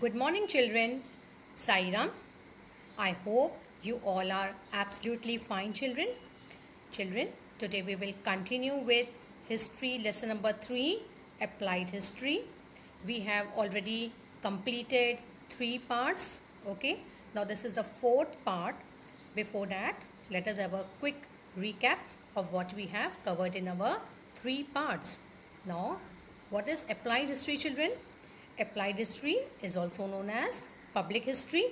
Good morning, children. Sairam. I hope you all are absolutely fine, children. Children, today we will continue with history lesson number 3, applied history. We have already completed 3 parts. Okay, now this is the 4th part. Before that, let us have a quick recap of what we have covered in our 3 parts. Now, what is applied history, children? Applied history is also known as public history,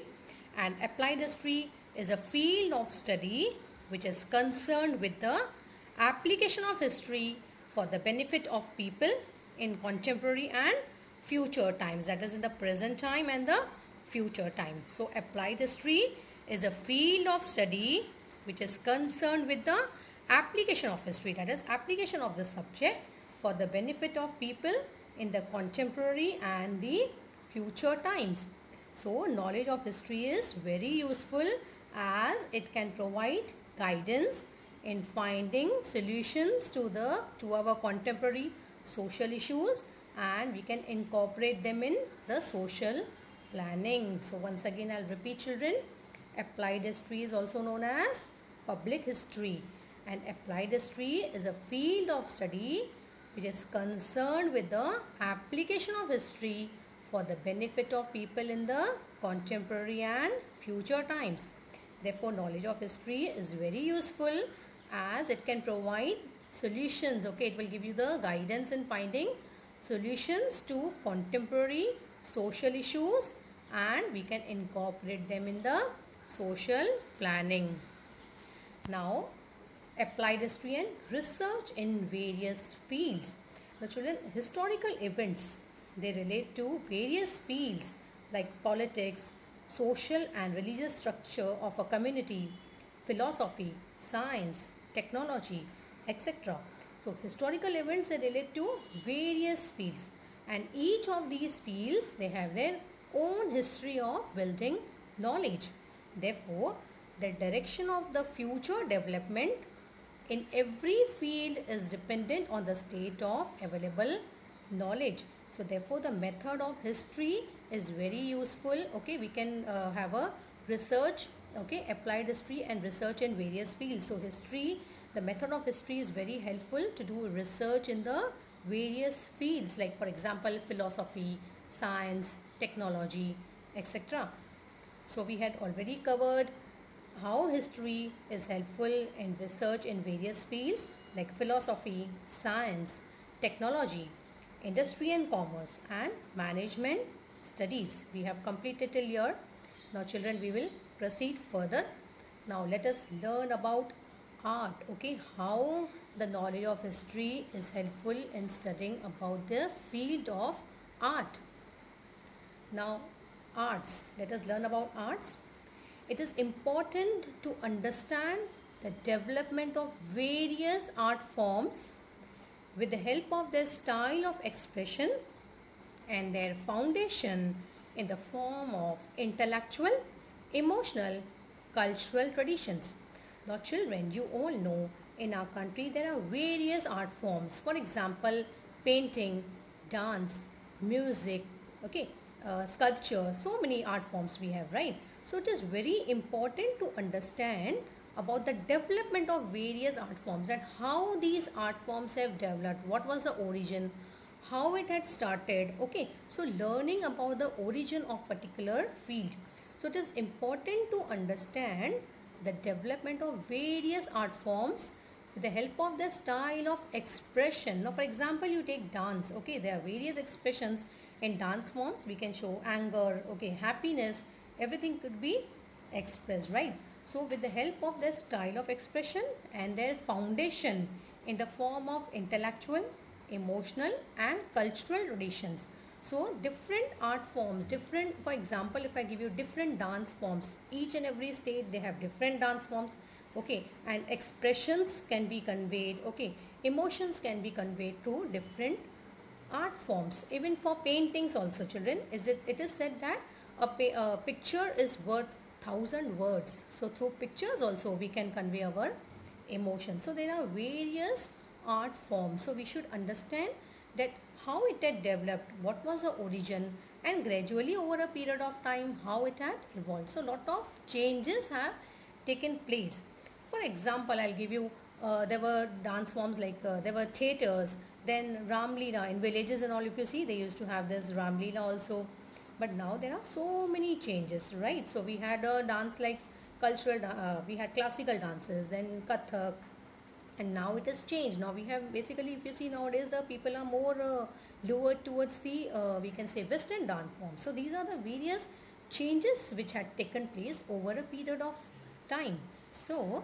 and applied history is a field of study which is concerned with the application of history for the benefit of people in contemporary and future times, that is in the present time and the future time. So applied history is a field of study which is concerned with the application of history, that is application of the subject for the benefit of people in the contemporary and the future times. So knowledge of history is very useful as it can provide guidance in finding solutions to our contemporary social issues, and we can incorporate them in the social planning. So once again I'll repeat, children, applied history is also known as public history, and applied history is a field of study which is concerned with the application of history for the benefit of people in the contemporary and future times. Therefore, knowledge of history is very useful as it can provide solutions. Okay, it will give you the guidance in finding solutions to contemporary social issues, and we can incorporate them in the social planning. Now, applied history and research in various fields. The children, historical events, they relate to various fields like politics, social and religious structure of a community, philosophy, science, technology, etc. So historical events, they relate to various fields, and each of these fields, they have their own history of building knowledge. Therefore, the direction of the future development in every field is dependent on the state of available knowledge. So therefore the method of history is very useful. Okay, we can have a research, okay, applied history and research in various fields. So history, the method of history is very helpful to do research in the various fields, like for example philosophy, science, technology, etc. So we had already covered how history is helpful in research in various fields like philosophy, science, technology, industry and commerce, and management studies. We have completed till here. Now children, we will proceed further. Now let us learn about art. Okay, how the knowledge of history is helpful in studying about the field of art. Now arts, let us learn about arts. It is important to understand the development of various art forms with the help of their style of expression and their foundation in the form of intellectual, emotional, cultural traditions. Now children, you all know in our country there are various art forms. For example, painting, dance, music, okay, sculpture, so many art forms we have, right? So it is very important to understand about the development of various art forms and how these art forms have developed, what was the origin, how it had started. Okay, so learning about the origin of particular field. So it is important to understand the development of various art forms with the help of the style of expression. Now for example, you take dance. Okay, there are various expressions in dance forms. We can show anger, okay, happiness, everything could be expressed, right? So with the help of their style of expression and their foundation in the form of intellectual, emotional and cultural traditions. So different art forms, different, for example, if I give you different dance forms, each and every state they have different dance forms, okay, and expressions can be conveyed, okay, emotions can be conveyed through different art forms. Even for paintings also, children, it is said that a picture is worth 1,000 words. So through pictures also we can convey our emotion. So there are various art forms. So we should understand that how it had developed, what was the origin, and gradually over a period of time how it had evolved. So lot of changes have taken place. For example, I'll give you, there were dance forms like there were theaters, then Ramleela in villages and all. If you see, they used to have this Ramleela also, but now there are so many changes, right? So we had a dance like we had classical dances, then Kathak, and now it has changed. Now we have basically, if you see nowadays, the people are more lured towards the we can say Western dance form. So these are the various changes which had taken place over a period of time. So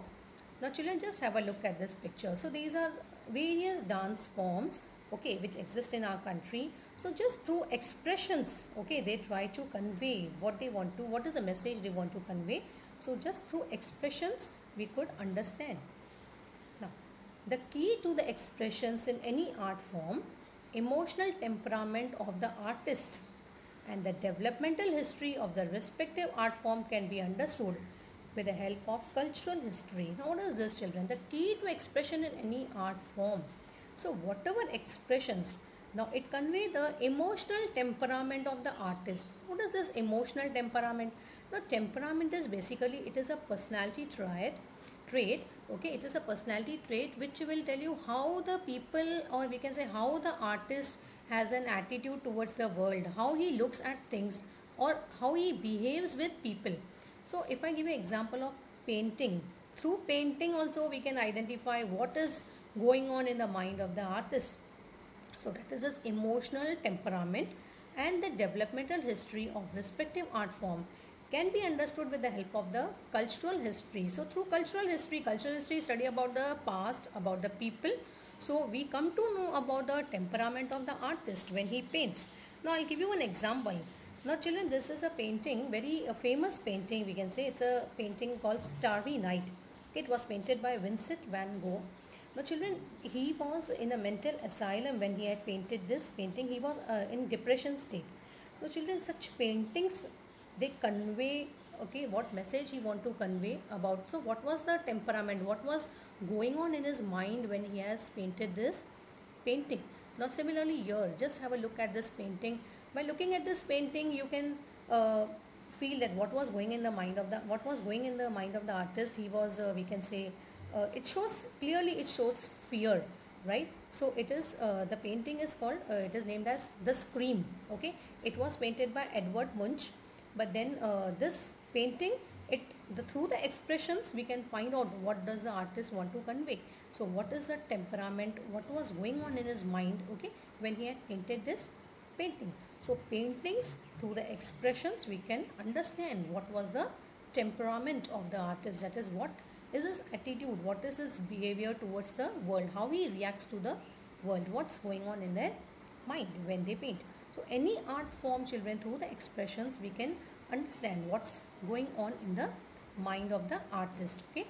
now children, just have a look at this picture. So these are various dance forms, okay, which exist in our country. So just through expressions, okay, they try to convey what they want to, what is the message they want to convey. So just through expressions we could understand. Now the key to the expressions in any art form, emotional temperament of the artist and the developmental history of the respective art form can be understood with the help of cultural history. Now what is this, children? The key to expression in any art form. So whatever expressions, now it convey the emotional temperament of the artist. What is this emotional temperament? Now temperament is basically, it is a personality trait, okay, it is a personality trait which will tell you how the people, or we can say how the artist has an attitude towards the world, how he looks at things, or how he behaves with people. So if I give you an example of painting, through painting also we can identify what is going on in the mind of the artist. So that is his emotional temperament, and the developmental history of respective art form can be understood with the help of the cultural history. So through cultural history study about the past, about the people. So we come to know about the temperament of the artist when he paints. Now I'll give you an example. Now children, this is a painting, very famous painting we can say. It's a painting called Starry Night. It was painted by Vincent van Gogh. Now children, he was in a mental asylum when he had painted this painting. He was in depression state. So children, such paintings, they convey, okay, what message he want to convey about. So what was the temperament, what was going on in his mind when he has painted this painting. Now similarly here, just have a look at this painting. By looking at this painting, you can feel that what was going in the mind of the artist. He was we can say it shows clearly, it shows fear, right? So it is the painting is called it is named as The Scream. Okay, it was painted by Edvard Munch. But then this painting, through the expressions we can find out what does the artist want to convey. So what is the temperament, what was going on in his mind, okay, when he had painted this painting. So paintings, through the expressions we can understand what was the temperament of the artist. That is, what is his attitude, what is his behavior towards the world, how he reacts to the world, what's going on in their mind when they paint. So any art form, children, through the expressions we can understand what's going on in the mind of the artist. Okay.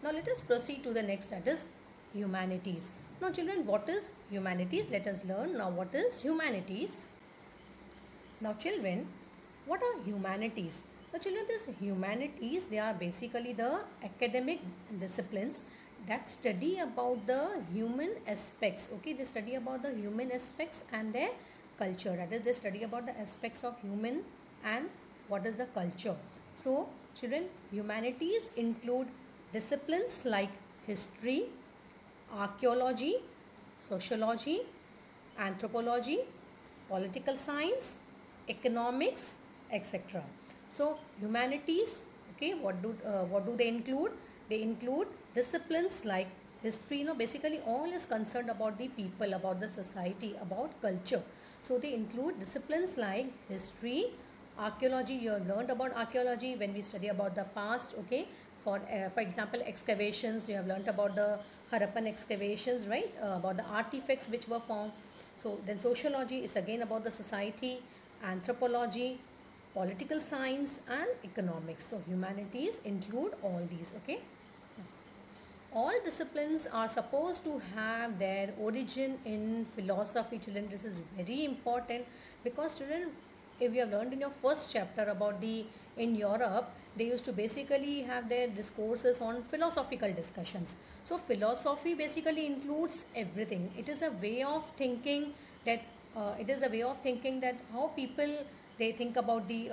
Now let us proceed to the next, that is humanities. Now children, what is humanities? Let us learn now what is humanities. Now children, what are humanities? Now children, these humanities, they are basically the academic disciplines that study about the human aspects. Okay, they study about the human aspects and their culture. That is, they study about the aspects of human and what is the culture. So children, humanities include disciplines like history, archaeology, sociology, anthropology, political science, economics, etc. So humanities, okay, what do they include? They include disciplines like history. Basically all is concerned about the people, about the society, about culture. So they include disciplines like history, archaeology. You have learned about archaeology when we study about the past, okay. For example, excavations, you have learnt about the Harappan excavations, right? About the artifacts which were found. So then sociology is again about the society, anthropology, political science and economics. So humanities include all these, okay. All disciplines are supposed to have their origin in philosophy, children. This is very important because children, if you have learned in your first chapter about in Europe, they used to basically have their discourses on philosophical discussions. So philosophy basically includes everything. It is a way of thinking that it is a way of thinking that how people they think about the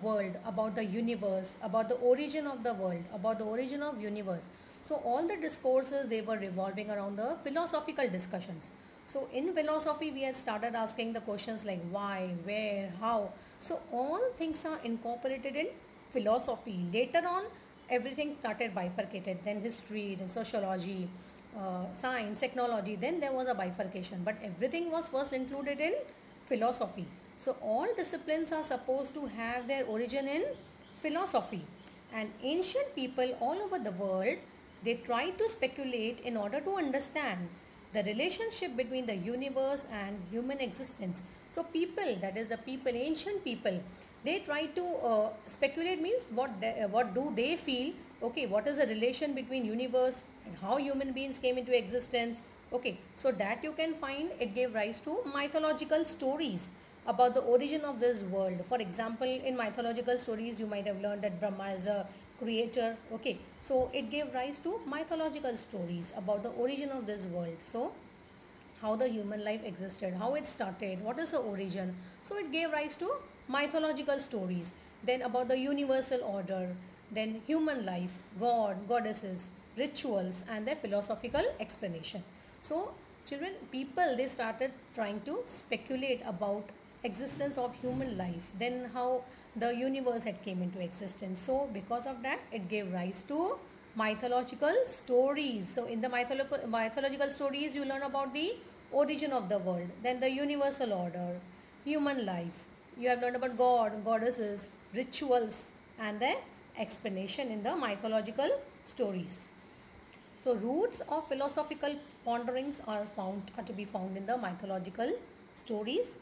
world, about the universe, about the origin of the world, about the origin of universe. So all the discourses they were revolving around the philosophical discussions. So in philosophy we had started asking the questions like why, where, how. So all things are incorporated in philosophy. Later on everything started bifurcated, then history, then sociology, science, technology, then there was a bifurcation, but everything was first included in philosophy. So all disciplines are supposed to have their origin in philosophy. And ancient people all over the world, they tried to speculate in order to understand the relationship between the universe and human existence. So people, that is the people, ancient people, they try to speculate means what do they feel, okay, what is the relation between universe and how human beings came into existence. Okay, so that you can find it gave rise to mythological stories about the origin of this world. For example, in mythological stories you might have learned that Brahma is a creator. Okay, so it gave rise to mythological stories about the origin of this world. So how the human life existed, how it started, what is the origin. So it gave rise to mythological stories. Then about the universal order, then human life, god, goddesses, rituals, and their philosophical explanation. So children, people, they started trying to speculate about existence of human life, then how the universe had came into existence. So because of that it gave rise to mythological stories. So in the mythological stories you learn about the origin of the world, then the universal order, human life, you have learned about god, goddesses, rituals, and their explanation in the mythological stories. So roots of philosophical ponderings are to be found in the mythological stories.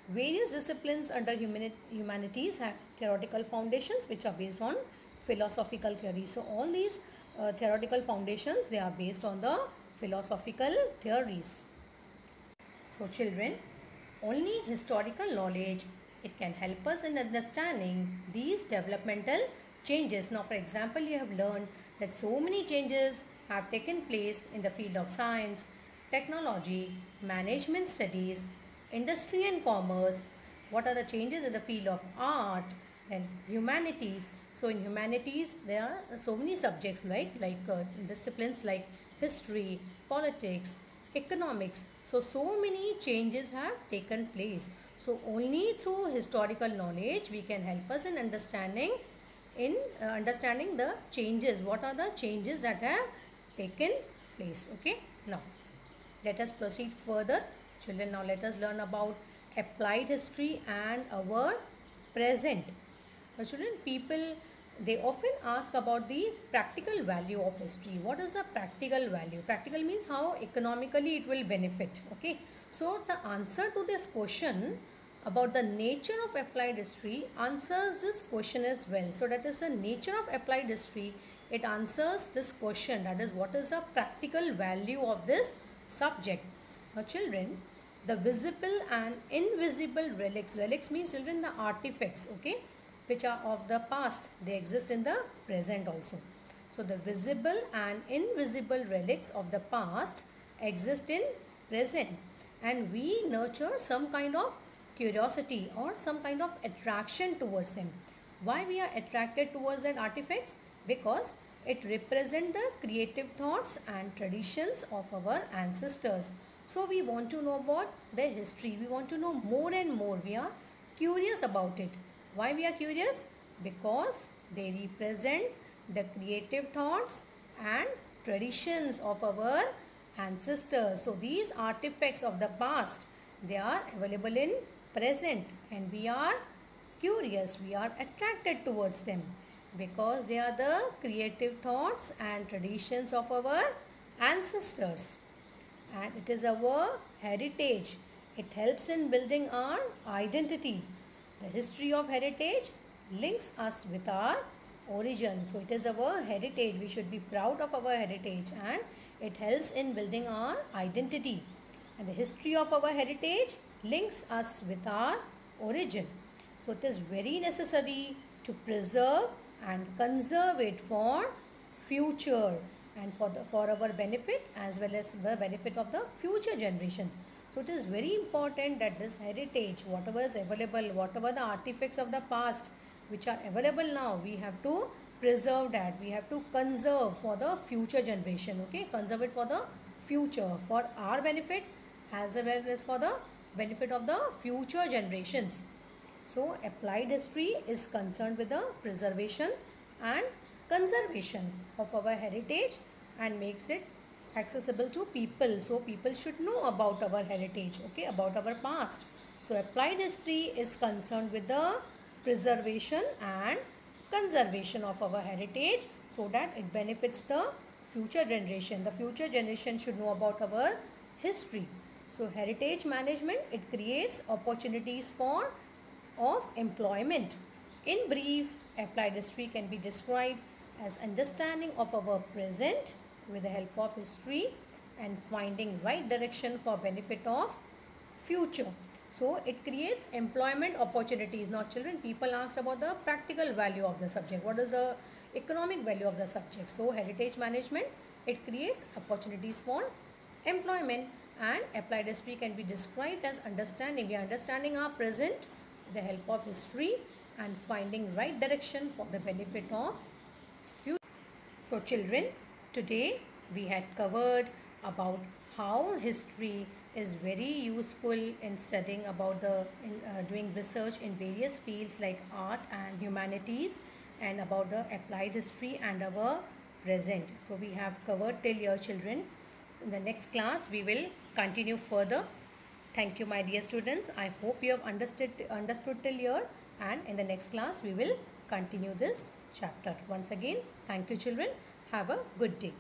Various disciplines under humanities have theoretical foundations which are based on philosophical theories. So all these theoretical foundations, they are based on the philosophical theories. So children, only historical knowledge, it can help us in understanding these developmental changes. Now for example, you have learned that so many changes have taken place in the field of science, technology, management studies, industry and commerce. What are the changes in the field of art and humanities? So in humanities there are so many subjects like disciplines like history, politics, economics. So many changes have taken place. So only through historical knowledge we can help us in understanding the changes. What are the changes that have taken place? Okay, now let us proceed further. Children, now let us learn about applied history and our present. Now children, people, they often ask about the practical value of history. What is the practical value? Practical means how economically it will benefit. Okay, so the answer to this question about the nature of applied history answers this question as well. So that is the nature of applied history. It answers this question, that is what is the practical value of this subject. Now children, the visible and invisible relics. Relics means children the artifacts, okay, which are of the past. They exist in the present also. So the visible and invisible relics of the past exist in present, and we nurture some kind of curiosity or some kind of attraction towards them. Why we are attracted towards that artifacts? Because it represents the creative thoughts and traditions of our ancestors. So we want to know about their history. We want to know more and more. We are curious about it. Why we are curious? Because they represent the creative thoughts and traditions of our ancestors. So these artifacts of the past, they are available in present, and we are curious, we are attracted towards them because they are the creative thoughts and traditions of our ancestors, and it is our heritage. It helps in building our identity. The history of heritage links us with our origin. So it is our heritage. We should be proud of our heritage, and it helps in building our identity. And the history of our heritage links us with our origin. So it is very necessary to preserve and conserve it for future and for our benefit as well as the benefit of the future generations. So it is very important that this heritage, whatever is available, whatever the artifacts of the past which are available now, we have to preserve that. We have to conserve for the future generation. Okay, conserve it for the future, for our benefit as well as for the benefit of the future generations. So applied history is concerned with the preservation and conservation of our heritage and makes it accessible to people. So people should know about our heritage, okay, about our past. So applied history is concerned with the preservation and conservation of our heritage so that it benefits the future generation. The future generation should know about our history. So heritage management, it creates opportunities for of employment. In brief, applied history can be described as understanding of our present with the help of history and finding right direction for benefit of future. So it creates employment opportunities. Now children, people asked about the practical value of the subject. What is the economic value of the subject? So heritage management, it creates opportunities for employment, and applied history can be described as understanding. We are understanding our present with the help of history and finding right direction for the benefit of future. So children, today we had covered about how history is very useful in studying about doing research in various fields like art and humanities, and about the applied history and our present. So we have covered till here, children. So in the next class we will continue further. Thank you, my dear students. I hope you have understood till here, and in the next class we will continue this chapter. Once again, thank you children. Have a good day.